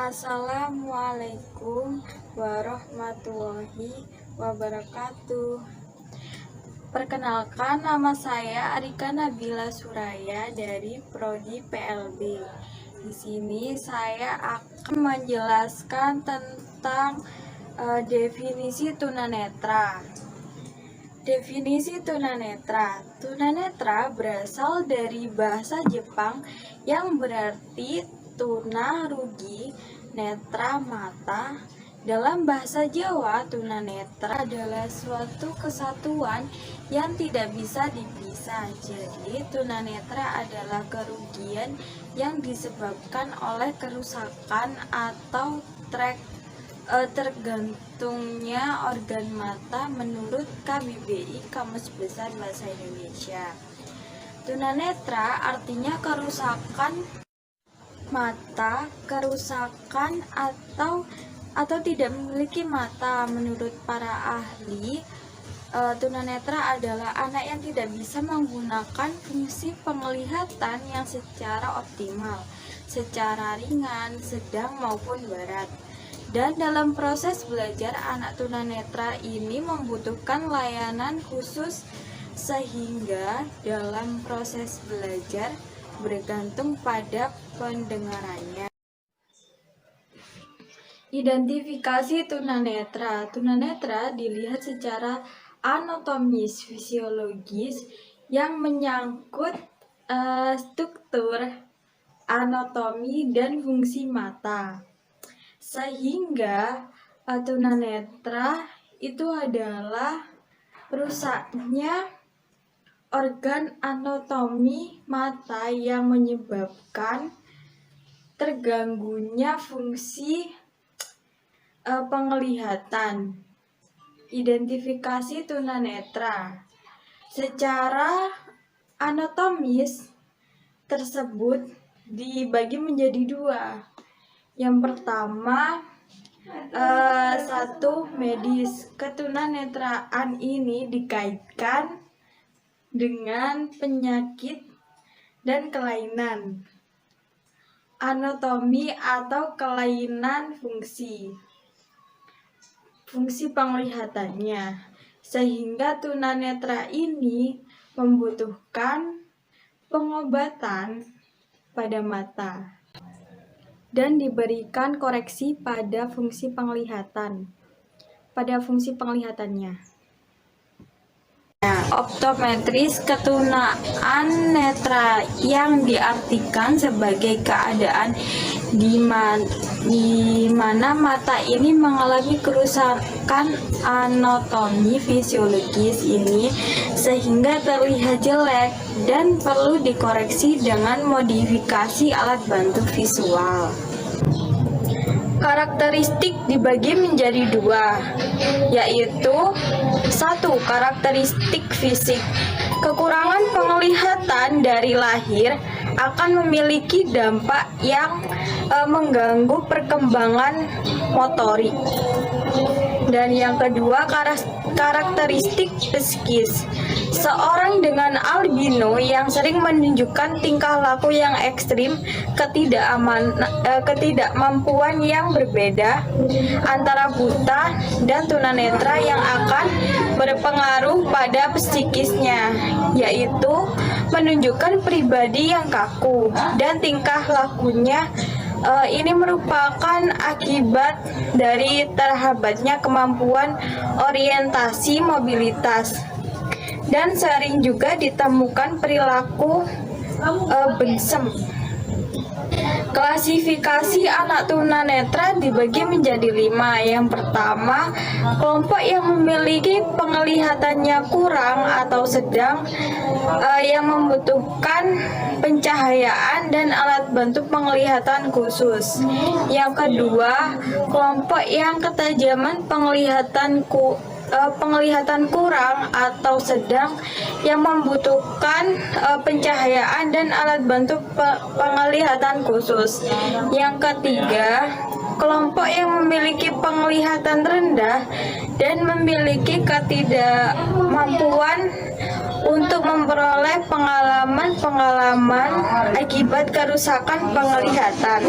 Assalamualaikum warahmatullahi wabarakatuh. Perkenalkan, nama saya Arika Nabila Suraya dari Prodi PLB. Di sini saya akan menjelaskan tentang definisi tunanetra. Definisi tunanetra. Tunanetra berasal dari bahasa Jepang yang berarti tuna rugi, netra mata. Dalam bahasa Jawa, tunanetra adalah suatu kesatuan yang tidak bisa dipisah. Jadi, tunanetra adalah kerugian yang disebabkan oleh kerusakan atau tergantungnya organ mata menurut KBBI Kamus Besar Bahasa Indonesia. Tunanetra artinya kerusakan mata, kerusakan atau tidak memiliki mata. Menurut para ahli, tunanetra adalah anak yang tidak bisa menggunakan fungsi penglihatan yang secara optimal, secara ringan, sedang maupun berat. Dan dalam proses belajar, anak tunanetra ini membutuhkan layanan khusus sehingga dalam proses belajar bergantung pada pendengarannya. Identifikasi tunanetra. Tunanetra dilihat secara anatomis, fisiologis yang menyangkut struktur, anatomi, dan fungsi mata. Sehingga tunanetra itu adalah rusaknya organ anatomi mata yang menyebabkan terganggunya fungsi penglihatan. Identifikasi tunanetra. Secara anatomis tersebut dibagi menjadi dua. Yang pertama, satu medis. Ketunanetraan ini dikaitkan dengan penyakit dan kelainan anatomi atau kelainan fungsi penglihatannya, sehingga tunanetra ini membutuhkan pengobatan pada mata dan diberikan koreksi pada fungsi penglihatannya. Optometris, ketunaan netra yang diartikan sebagai keadaan di mana mata ini mengalami kerusakan anatomi fisiologis ini sehingga terlihat jelek dan perlu dikoreksi dengan modifikasi alat bantu visual. Karakteristik dibagi menjadi dua, yaitu satu, karakteristik fisik. Kekurangan penglihatan dari lahir akan memiliki dampak yang mengganggu perkembangan motorik. Dan yang kedua, karakteristik psikis. Seorang dengan albino yang sering menunjukkan tingkah laku yang ekstrim, ketidakmampuan yang berbeda antara buta dan tunanetra yang akan berpengaruh pada psikisnya, yaitu menunjukkan pribadi yang kaku dan tingkah lakunya ini merupakan akibat dari terhambatnya kemampuan orientasi mobilitas, dan sering juga ditemukan perilaku bensem. Klasifikasi anak tunanetra dibagi menjadi 5. Yang pertama, kelompok yang memiliki penglihatannya kurang atau sedang yang membutuhkan pencahayaan dan alat bantu penglihatan khusus. Yang kedua, kelompok yang ketajaman penglihatan kurang atau sedang yang membutuhkan pencahayaan dan alat bantu penglihatan khusus. Yang ketiga, kelompok yang memiliki penglihatan rendah dan memiliki ketidakmampuan untuk memperoleh pengalaman akibat kerusakan penglihatan.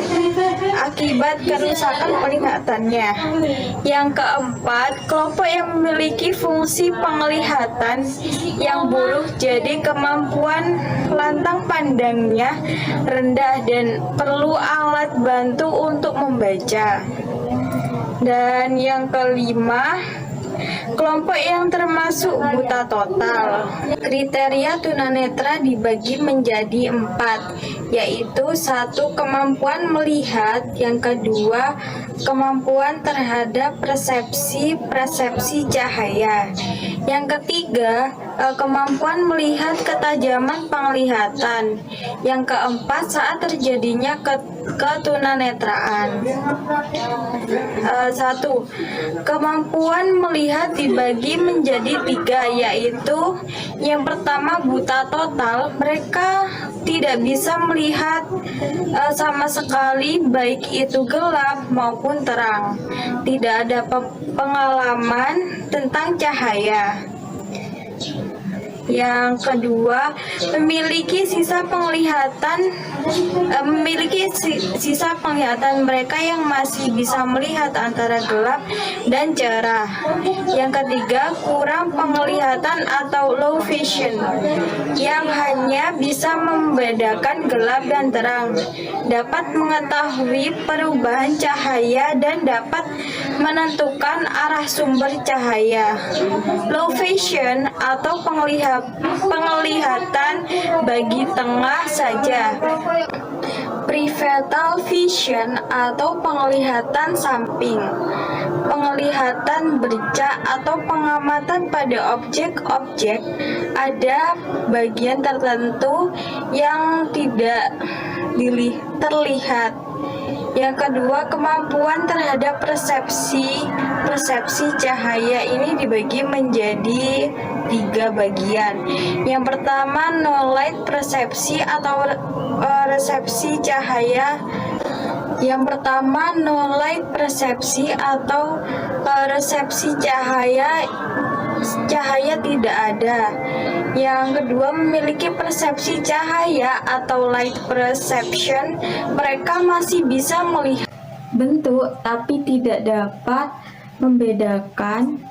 Yang keempat, kelompok yang memiliki fungsi penglihatan yang buruk, jadi kemampuan lantang pandangnya rendah dan perlu alat bantu untuk membaca. Dan yang kelima, kelompok yang termasuk buta total. Kriteria tunanetra dibagi menjadi 4, yaitu 1. Kemampuan melihat, yang kedua, kemampuan terhadap persepsi cahaya, yang ketiga, kemampuan melihat ketajaman penglihatan, yang keempat, saat terjadinya ketunanetraan. 1. Kemampuan melihat dibagi menjadi 3, yaitu yang pertama buta total. Mereka tidak bisa melihat sama sekali, baik itu gelap maupun terang. Tidak ada pengalaman tentang cahaya. Yang kedua, memiliki sisa penglihatan mereka yang masih bisa melihat antara gelap dan cerah. Yang ketiga, kurang penglihatan atau low vision, yang hanya bisa membedakan gelap dan terang, dapat mengetahui perubahan cahaya dan dapat menentukan arah sumber cahaya. Low vision atau penglihatan bagi tengah saja. Peripheral vision atau penglihatan samping, penglihatan bercak atau pengamatan pada objek-objek. Ada bagian tertentu yang tidak terlihat. Yang kedua, kemampuan terhadap persepsi cahaya ini dibagi menjadi 3 bagian. Yang pertama, no light persepsi atau resepsi cahaya. Yang pertama, no light persepsi atau resepsi cahaya tidak ada. Yang kedua, memiliki persepsi cahaya atau light perception. Mereka masih bisa melihat bentuk tapi tidak dapat membedakan.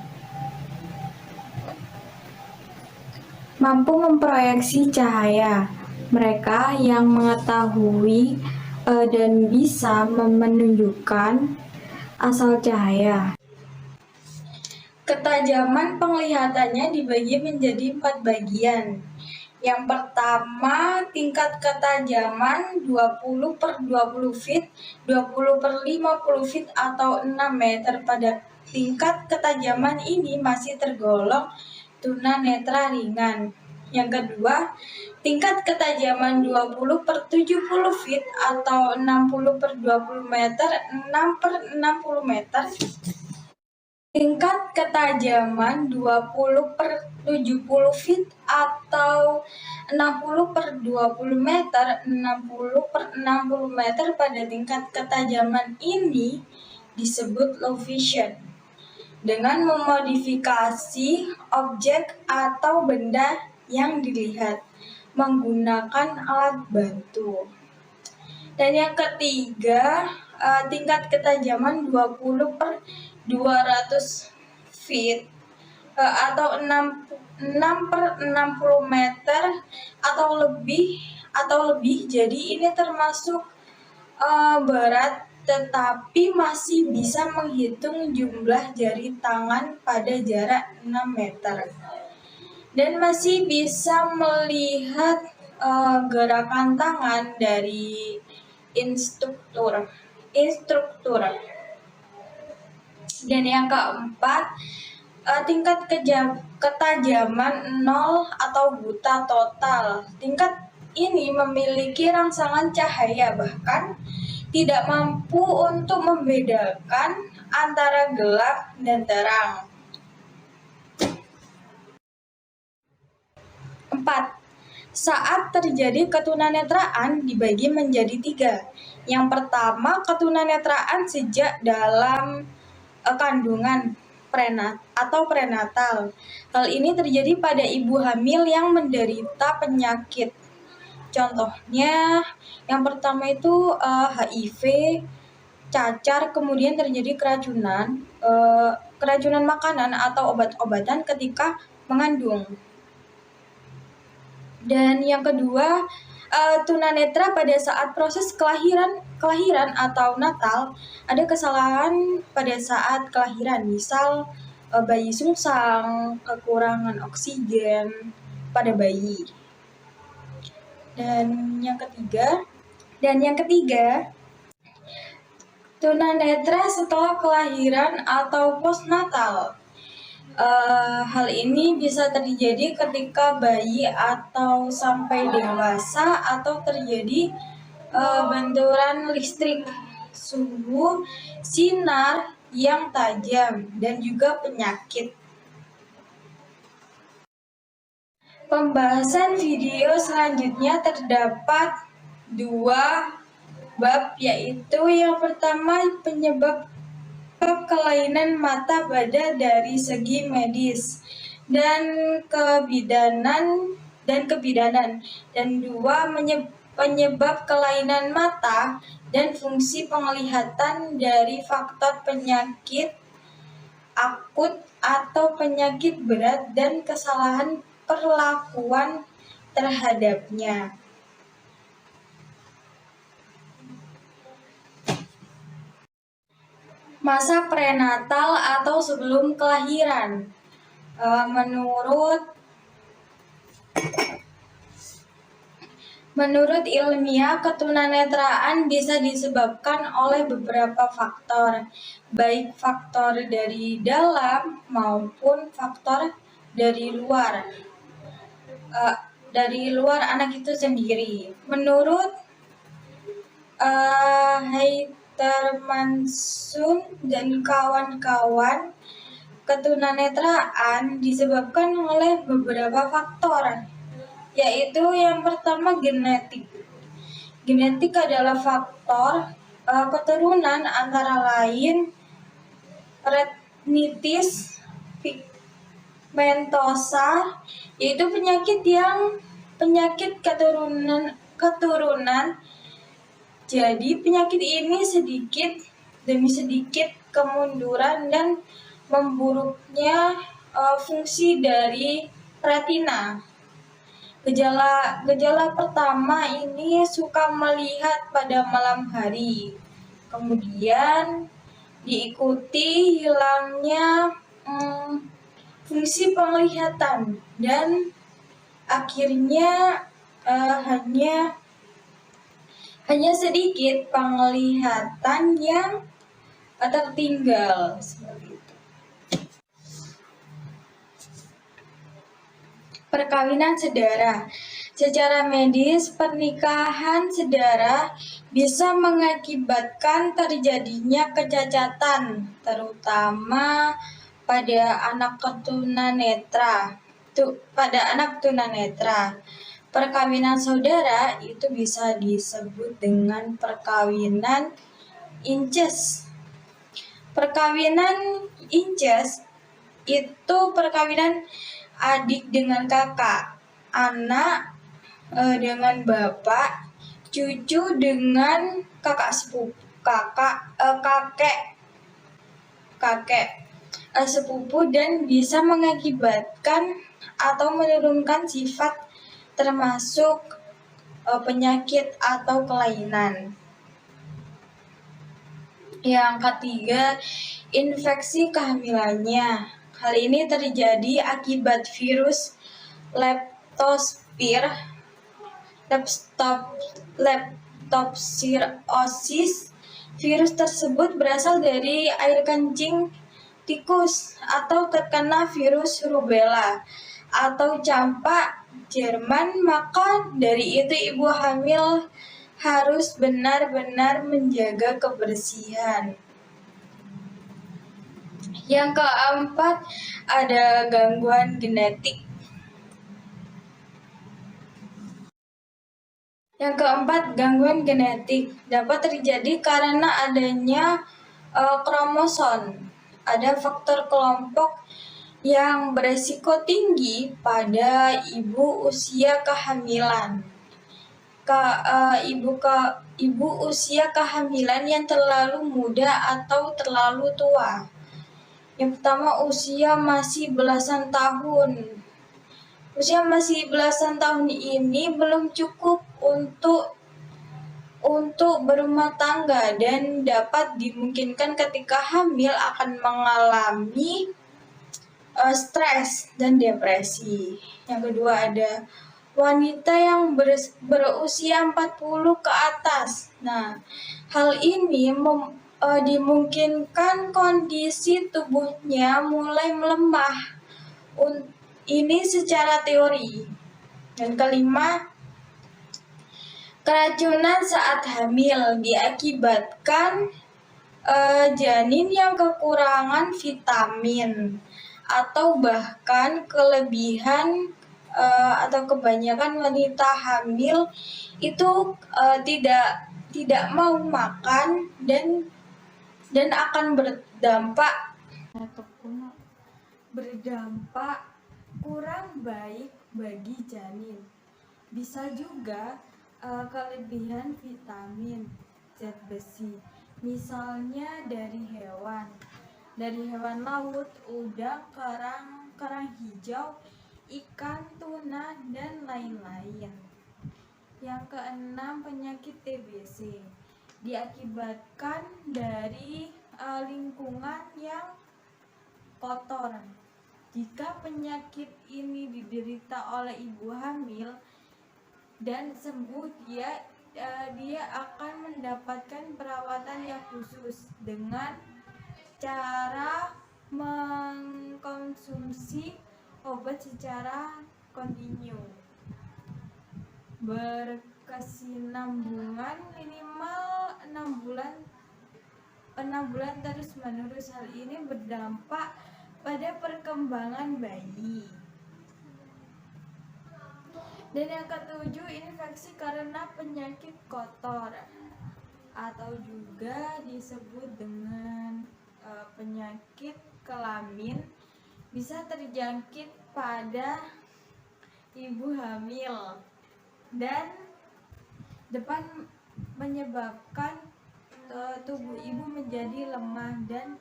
Mampu memproyeksi cahaya. Mereka yang mengetahui dan bisa menunjukkan asal cahaya. Ketajaman penglihatannya dibagi menjadi 4 bagian. Yang pertama, tingkat ketajaman 20/20 feet, 20/50 feet atau 6 meter. Pada tingkat ketajaman ini masih tergolong tunanetra ringan. Yang kedua, tingkat ketajaman 20/70 feet atau 60/20 meter, 6/60 meter. Tingkat ketajaman 20/70 feet atau 60/20 meter, 60/60 meter. Pada tingkat ketajaman ini disebut low vision. Dengan memodifikasi objek atau benda yang dilihat menggunakan alat bantu. Dan yang ketiga, tingkat ketajaman 20/200 feet atau 6/60 meter atau lebih. Jadi ini termasuk berat, tetapi masih bisa menghitung jumlah jari tangan pada jarak 6 meter. Dan masih bisa melihat gerakan tangan dari instruktur. Dan yang keempat, tingkat ketajaman 0 atau buta total. Tingkat ini memiliki rangsangan cahaya, bahkan tidak mampu untuk membedakan antara gelap dan terang. 4. Saat terjadi ketunanetraan dibagi menjadi 3. Yang pertama, ketunanetraan sejak dalam kandungan. prenatal. Hal ini terjadi pada ibu hamil yang menderita penyakit. Contohnya, yang pertama itu HIV, cacar, kemudian terjadi keracunan makanan atau obat-obatan ketika mengandung. Dan yang kedua, tunanetra pada saat proses kelahiran atau natal ada kesalahan pada saat kelahiran, misal bayi sungsang, kekurangan oksigen pada bayi. Dan yang ketiga, tunanetra setelah kelahiran atau postnatal. Hal ini bisa terjadi ketika bayi atau sampai dewasa atau terjadi benturan listrik, suhu, sinar yang tajam, dan juga penyakit. Pembahasan video selanjutnya terdapat 2 bab, yaitu yang pertama penyebab kelainan mata pada dari segi medis dan kebidanan, dan 2 penyebab kelainan mata dan fungsi penglihatan dari faktor penyakit akut atau penyakit berat dan kesalahan perlakuan terhadapnya. Masa prenatal atau sebelum kelahiran. Menurut ilmiah, ketunanetraan bisa disebabkan oleh beberapa faktor, baik faktor dari dalam maupun faktor dari luar anak itu sendiri. Menurut Heitermansun dan kawan-kawan, ketunanetraan disebabkan oleh beberapa faktor, yaitu yang pertama genetik. Genetik adalah faktor keturunan antara lain retinitis pigmentosa, yaitu penyakit keturunan. Jadi penyakit ini sedikit demi sedikit kemunduran dan memburuknya fungsi dari retina. Gejala pertama ini suka melihat pada malam hari, kemudian diikuti hilangnya fungsi penglihatan, dan akhirnya hanya sedikit penglihatan yang tertinggal. Seperti itu. Perkawinan sedara. Secara medis, pernikahan sedara bisa mengakibatkan terjadinya kecacatan, terutama pada anak tunanetra. Perkawinan saudara itu bisa disebut dengan perkawinan incest. Perkawinan incest itu perkawinan adik dengan kakak, anak dengan bapak, cucu dengan kakek sepupu, dan bisa mengakibatkan atau menurunkan sifat termasuk penyakit atau kelainan. Yang ketiga, infeksi kehamilannya. Hal ini terjadi akibat virus leptospirosis. Virus tersebut berasal dari air kencing tikus atau terkena virus rubella atau campak Jerman. Maka dari itu ibu hamil harus benar-benar menjaga kebersihan. Yang keempat, ada gangguan genetik. Gangguan genetik dapat terjadi karena adanya kromosom ada faktor kelompok yang beresiko tinggi pada ibu usia kehamilan. Ibu usia kehamilan yang terlalu muda atau terlalu tua. Yang pertama, usia masih belasan tahun. Usia masih belasan tahun ini belum cukup untuk berumah tangga dan dapat dimungkinkan ketika hamil akan mengalami stres dan depresi. Yang kedua ada wanita yang berusia 40 ke atas. Nah, hal ini dimungkinkan kondisi tubuhnya mulai melemah. Ini secara teori. Dan kelima, keracunan saat hamil diakibatkan janin yang kekurangan vitamin atau bahkan kelebihan atau kebanyakan wanita hamil itu tidak mau makan dan akan berdampak kurang baik bagi janin. Bisa juga kelebihan vitamin zat besi, misalnya dari hewan laut, udang, kerang hijau, ikan, tuna, dan lain-lain. Yang keenam, penyakit TBC diakibatkan dari lingkungan yang kotor. Jika penyakit ini diderita oleh ibu hamil dan sembuh, dia akan mendapatkan perawatan yang khusus dengan cara mengkonsumsi obat secara kontinu berkesinambungan minimal 6 bulan terus menerus. Hal ini berdampak pada perkembangan bayi. Dan yang ketujuh, infeksi karena penyakit kotor atau juga disebut dengan penyakit kelamin, bisa terjangkit pada ibu hamil dan dapat menyebabkan tubuh ibu menjadi lemah dan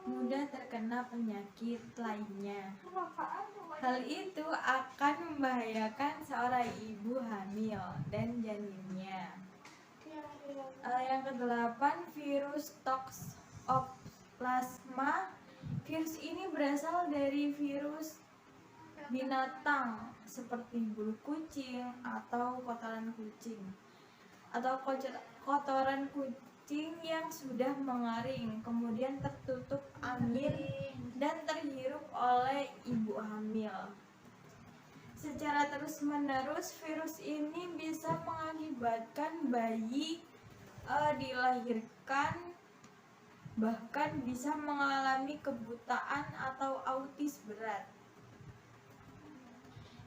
mudah terkena penyakit lainnya. Hal itu akan membahayakan seorang ibu hamil dan janinnya. Yang kedelapan, virus Toxoplasma. Virus ini berasal dari virus binatang seperti bulu kucing atau kotoran kucing yang sudah mengaring, kemudian tertutup angin dan terhirup oleh ibu hamil. Secara terus-menerus, virus ini bisa mengakibatkan bayi dilahirkan, bahkan bisa mengalami kebutaan atau autis berat.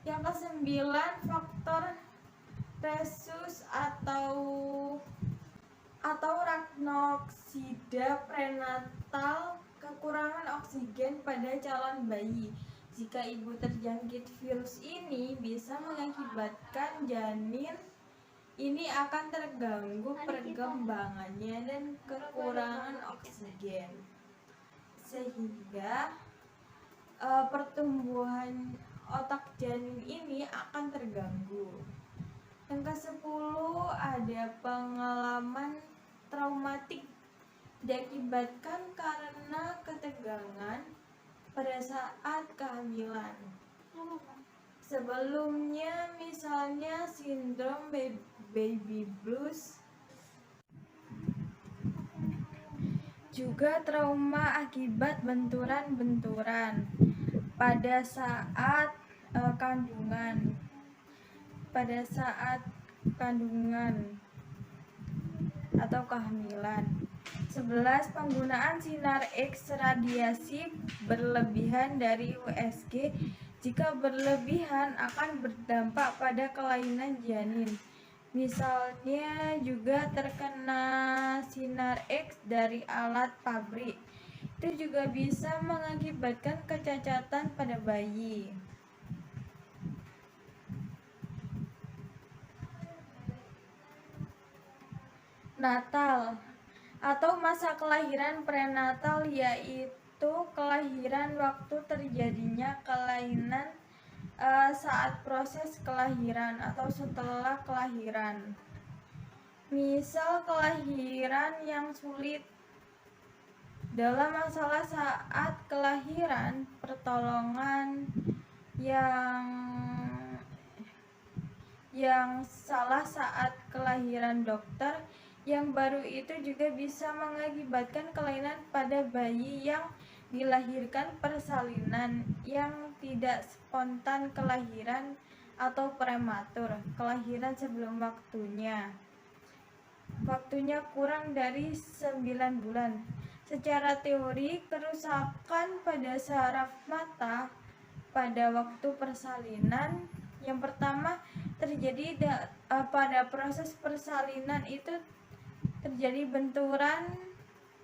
Yang kesembilan, faktor rhesus atau arachnoxida prenatal, kekurangan oksigen pada calon bayi. Jika ibu terjangkit virus ini, bisa mengakibatkan janin ini akan terganggu perkembangannya dan kekurangan oksigen, sehingga pertumbuhan otak janin ini akan terganggu. Yang ke-10, ada pengalaman traumatik diakibatkan karena ketegangan pada saat kehamilan. Sebelumnya, misalnya sindrom baby blues, juga trauma akibat benturan-benturan pada saat kandungan atau kehamilan. 11. Penggunaan sinar X radiasi berlebihan dari USG. Jika berlebihan akan berdampak pada kelainan janin. Misalnya juga terkena sinar X dari alat pabrik itu juga bisa mengakibatkan kecacatan pada bayi. Natal atau masa kelahiran prenatal yaitu kelahiran waktu terjadinya kelainan saat proses kelahiran atau setelah kelahiran. Misal kelahiran yang sulit. Dalam masalah saat kelahiran, pertolongan yang salah saat kelahiran dokter yang baru itu juga bisa mengakibatkan kelainan pada bayi yang dilahirkan persalinan yang tidak spontan kelahiran atau prematur, kelahiran sebelum waktunya kurang dari 9 bulan. Secara teori, kerusakan pada saraf mata pada waktu persalinan yang pertama terjadi pada proses persalinan itu terjadi benturan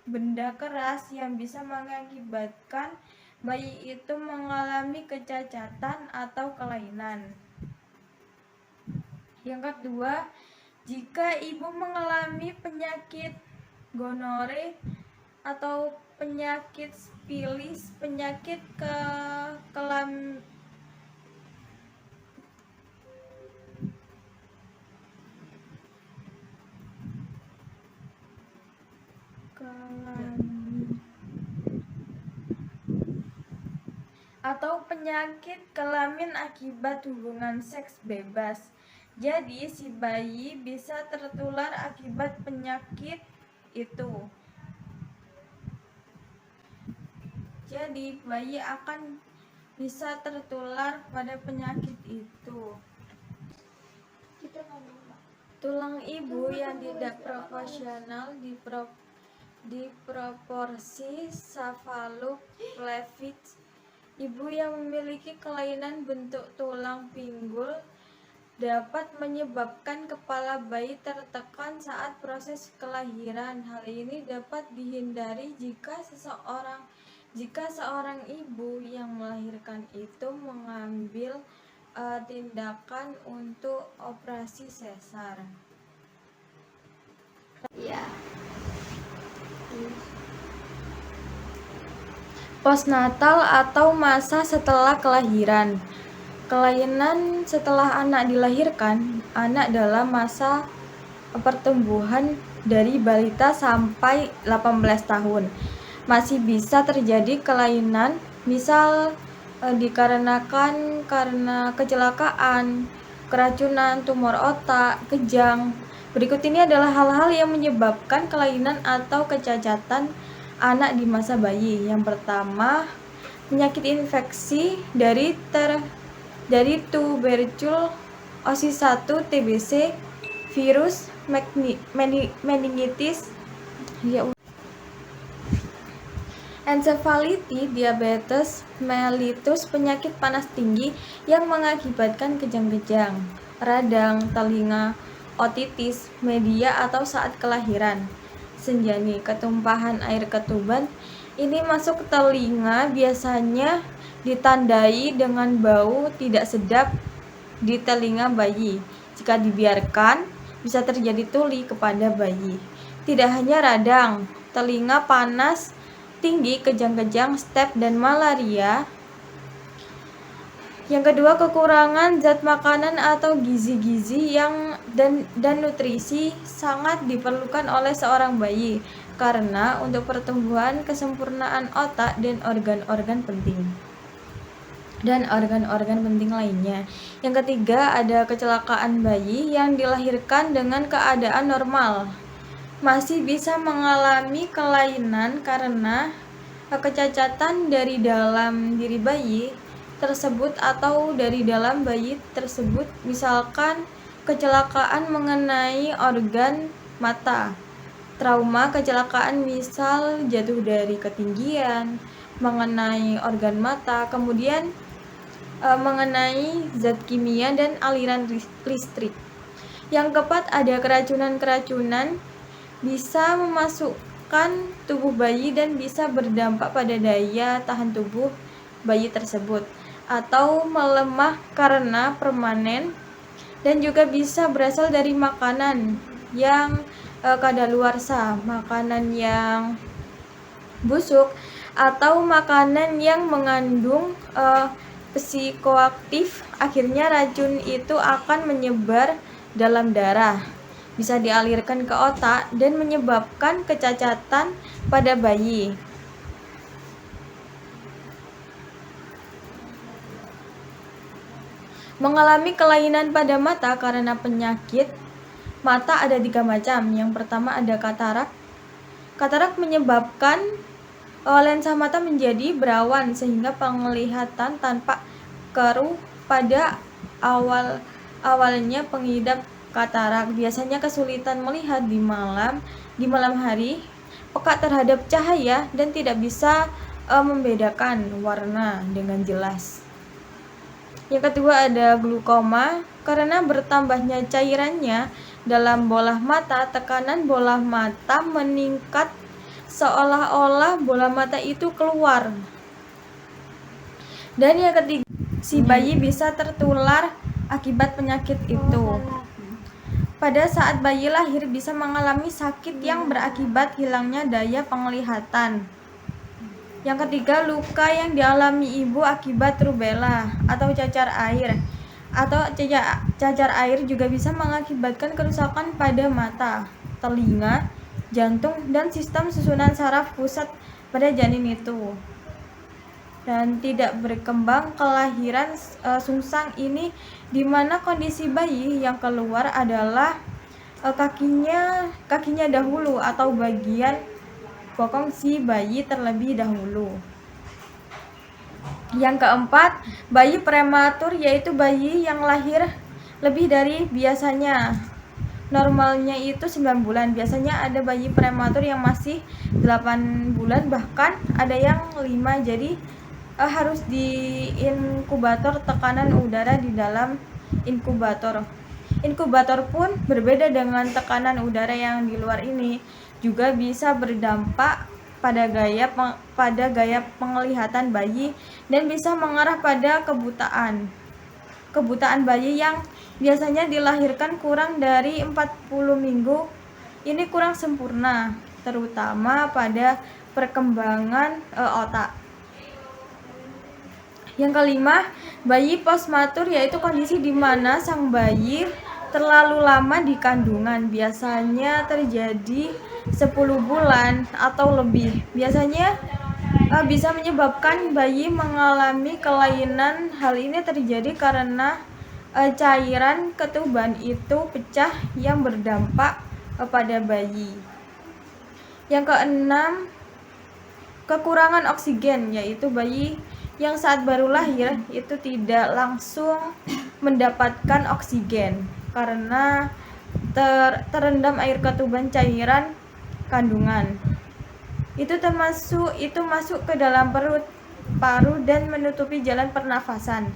benda keras yang bisa mengakibatkan bayi itu mengalami kecacatan atau kelainan. Yang kedua, jika ibu mengalami penyakit gonore atau penyakit sifilis, penyakit kelamin akibat hubungan seks bebas. Jadi si bayi bisa tertular akibat penyakit itu. Jadi bayi akan bisa tertular pada penyakit itu. Tulang ibu yang tidak proporsional di proporsi cephaloclevic. Ibu yang memiliki kelainan bentuk tulang pinggul dapat menyebabkan kepala bayi tertekan saat proses kelahiran. Hal ini dapat dihindari jika seorang ibu yang melahirkan itu mengambil tindakan untuk operasi sesar. Ya. Postnatal atau masa setelah kelahiran. Kelainan setelah anak dilahirkan, anak dalam masa pertumbuhan dari balita sampai 18 tahun. Masih bisa terjadi kelainan, misal dikarenakan karena kecelakaan, keracunan, tumor otak, kejang. Berikut ini adalah hal-hal yang menyebabkan kelainan atau kecacatan anak di masa bayi. Yang pertama, penyakit infeksi dari tuberculosis 1 TBC, virus meningitis, encephalitis, diabetes mellitus, penyakit panas tinggi yang mengakibatkan kejang-kejang, radang telinga, otitis media atau saat kelahiran, senjani, ketumpahan air ketuban. Ini masuk ke telinga biasanya ditandai dengan bau tidak sedap di telinga bayi. Jika dibiarkan, bisa terjadi tuli kepada bayi. Tidak hanya radang, telinga panas tinggi, kejang-kejang, step, dan malaria. Yang kedua, kekurangan zat makanan atau gizi-gizi dan nutrisi sangat diperlukan oleh seorang bayi karena untuk pertumbuhan, kesempurnaan otak dan organ-organ penting lainnya. Yang ketiga, ada kecelakaan bayi yang dilahirkan dengan keadaan normal masih bisa mengalami kelainan karena kecacatan dari dalam diri bayi tersebut atau dari dalam bayi tersebut, misalkan kecelakaan mengenai organ mata, trauma kecelakaan misal jatuh dari ketinggian mengenai organ mata, kemudian mengenai zat kimia dan aliran listrik. Yang keempat, ada keracunan bisa melemahkan tubuh bayi dan bisa berdampak pada daya tahan tubuh bayi tersebut, atau melemah karena permanen, dan juga bisa berasal dari makanan yang kadaluarsa, makanan yang busuk, atau makanan yang mengandung psikoaktif. Akhirnya racun itu akan menyebar dalam darah, bisa dialirkan ke otak dan menyebabkan kecacatan pada bayi. Mengalami kelainan pada mata karena penyakit mata ada 3 macam. Yang pertama ada katarak. Katarak menyebabkan lensa mata menjadi berawan sehingga penglihatan tampak keruh. Pada awalnya pengidap katarak biasanya kesulitan melihat di malam hari, peka terhadap cahaya, dan tidak bisa membedakan warna dengan jelas. Yang kedua ada glaukoma. Karena bertambahnya cairannya dalam bola mata, tekanan bola mata meningkat seolah-olah bola mata itu keluar. Dan yang ketiga, si bayi bisa tertular akibat penyakit itu. Pada saat bayi lahir bisa mengalami sakit yang berakibat hilangnya daya penglihatan. Yang ketiga, luka yang dialami ibu akibat rubella atau cacar air. Cacar air juga bisa mengakibatkan kerusakan pada mata, telinga, jantung, dan sistem susunan saraf pusat pada janin itu. Dan tidak berkembang kelahiran sungsang ini, di mana kondisi bayi yang keluar adalah kakinya dahulu atau bagian bokong si bayi terlebih dahulu. Yang keempat, bayi prematur, yaitu bayi yang lahir lebih dari biasanya. Normalnya itu 9 bulan. Biasanya ada bayi prematur yang masih 8 bulan, bahkan ada yang 5. Jadi harus di inkubator, tekanan udara di dalam inkubator. Inkubator pun berbeda dengan tekanan udara yang di luar ini, juga bisa berdampak pada gaya penglihatan bayi dan bisa mengarah pada kebutaan. Kebutaan bayi yang biasanya dilahirkan kurang dari 40 minggu ini kurang sempurna, terutama pada perkembangan otak. Yang kelima, bayi postmatur, yaitu kondisi di mana sang bayi terlalu lama di kandungan, biasanya terjadi 10 bulan atau lebih. Biasanya bisa menyebabkan bayi mengalami kelainan. Hal ini terjadi karena cairan ketuban itu pecah yang berdampak pada bayi. Yang keenam, kekurangan oksigen, yaitu bayi yang saat baru lahir itu tidak langsung mendapatkan oksigen karena terendam air ketuban cairan kandungan. Itu masuk ke dalam perut, paru, dan menutupi jalan pernafasan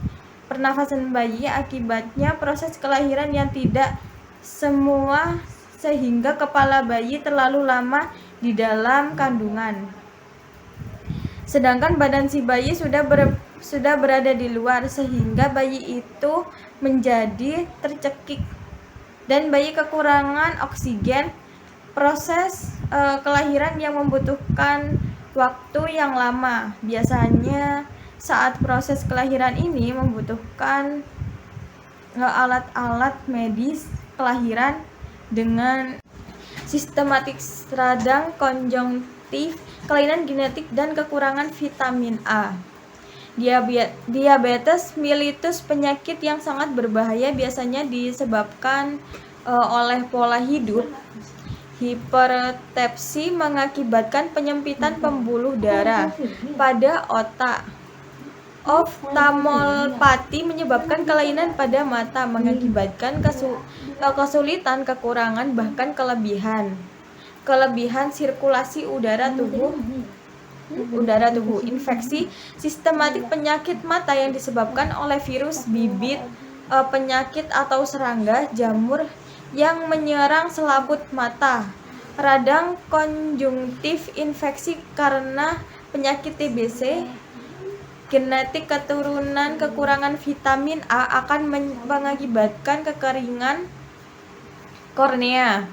bayi. Akibatnya proses kelahiran yang tidak semua, sehingga kepala bayi terlalu lama di dalam kandungan, sedangkan badan si bayi sudah berada di luar, sehingga bayi itu menjadi tercekik dan bayi kekurangan oksigen. Proses kelahiran yang membutuhkan waktu yang lama. Biasanya saat proses kelahiran ini membutuhkan alat-alat medis kelahiran dengan sistematik radang konjungtif, kelainan genetik, dan kekurangan vitamin A. Diabetes mellitus, penyakit yang sangat berbahaya, biasanya disebabkan oleh pola hidup. Hipertensi mengakibatkan penyempitan pembuluh darah pada otak. Oftalmopati menyebabkan kelainan pada mata, mengakibatkan kesulitan, kekurangan, bahkan kelebihan sirkulasi udara tubuh. Infeksi sistematik, penyakit mata yang disebabkan oleh virus, bibit penyakit atau serangga jamur yang menyerang selaput mata. radang konjungtif infeksi karena penyakit TBC, genetik keturunan kekurangan vitamin A akan mengakibatkan kekeringan kornea.